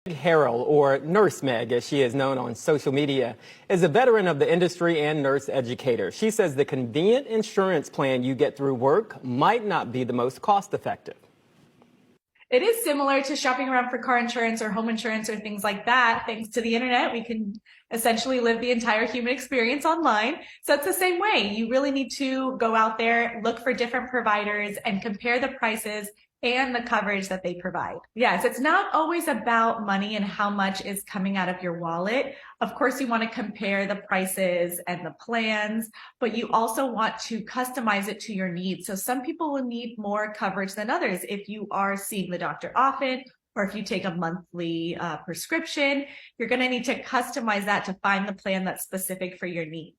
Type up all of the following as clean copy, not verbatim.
Harrell, or NurseMeg, as she is known on social media, is a veteran of the industry and nurse educator. She says the convenient insurance plan you get through work might not be the most cost-effective. It is similar to shopping around for car insurance or home insurance or things like that. Thanks to the internet, we can essentially live the entire human experience online. So it's the same way. You really need to go out there, look for different providers, and compare the prices and the coverage that they provide. Yes, it's not always about money and how much is coming out of your wallet. Of course, you want to compare the prices and the plans, but you also want to customize it to your needs. So some people will need more coverage than others. If you are seeing the doctor often, or if you take a monthly prescription, you're going to need to customize that to find the plan that's specific for your needs.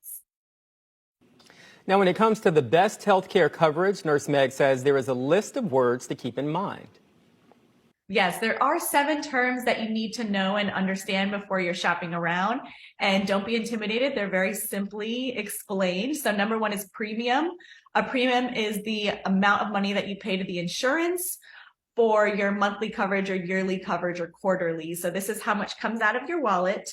Now, when it comes to the best health care coverage, NurseMeg says there is a list of words to keep in mind. Yes, there are 7 terms that you need to know and understand before you're shopping around. And don't be intimidated. They're very simply explained. So number 1 is premium. A premium is the amount of money that you pay to the insurance for your monthly coverage or yearly coverage or quarterly. So this is how much comes out of your wallet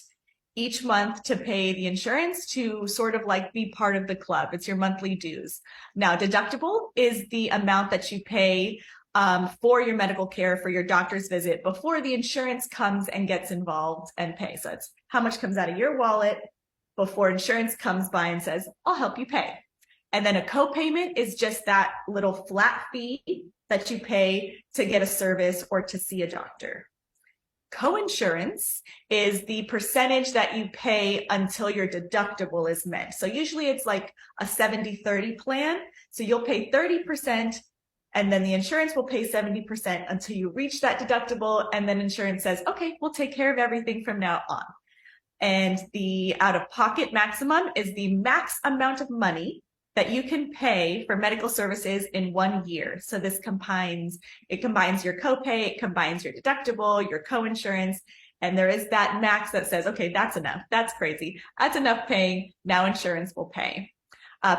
each month to pay the insurance to sort of like be part of the club. It's your monthly dues. Now, deductible is the amount that you pay for your medical care, for your doctor's visit before the insurance comes and gets involved and pay. So it's how much comes out of your wallet before insurance comes by and says, I'll help you pay. And then a copayment is just that little flat fee that you pay to get a service or to see a doctor. Coinsurance is the percentage that you pay until your deductible is met. So usually it's like a 70-30 plan. So you'll pay 30% and then the insurance will pay 70% until you reach that deductible. And then insurance says, okay, we'll take care of everything from now on. And the out-of-pocket maximum is the max amount of money that you can pay for medical services in 1 year. So this combines your copay, it combines your deductible, your coinsurance, and there is that max that says, okay, that's enough. That's crazy. That's enough paying. Now insurance will pay.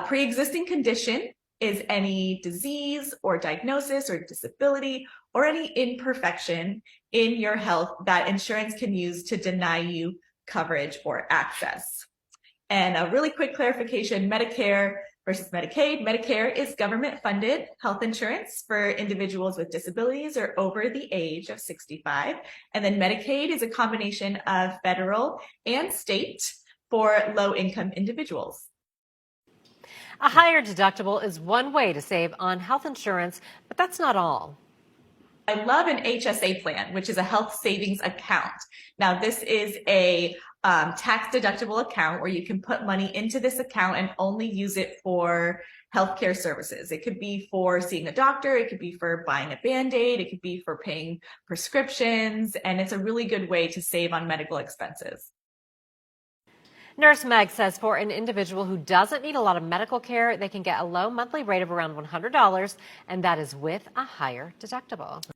Pre-existing condition is any disease or diagnosis or disability or any imperfection in your health that insurance can use to deny you coverage or access. And a really quick clarification, Medicare versus Medicaid. Medicare is government-funded health insurance for individuals with disabilities or over the age of 65. And then Medicaid is a combination of federal and state for low-income individuals. A higher deductible is one way to save on health insurance, but that's not all. I love an HSA plan, which is a health savings account. Now, this is a tax deductible account where you can put money into this account and only use it for healthcare services. It could be for seeing a doctor, it could be for buying a Band-Aid, it could be for paying prescriptions, and it's a really good way to save on medical expenses. NurseMeg says for an individual who doesn't need a lot of medical care, they can get a low monthly rate of around $100, and that is with a higher deductible.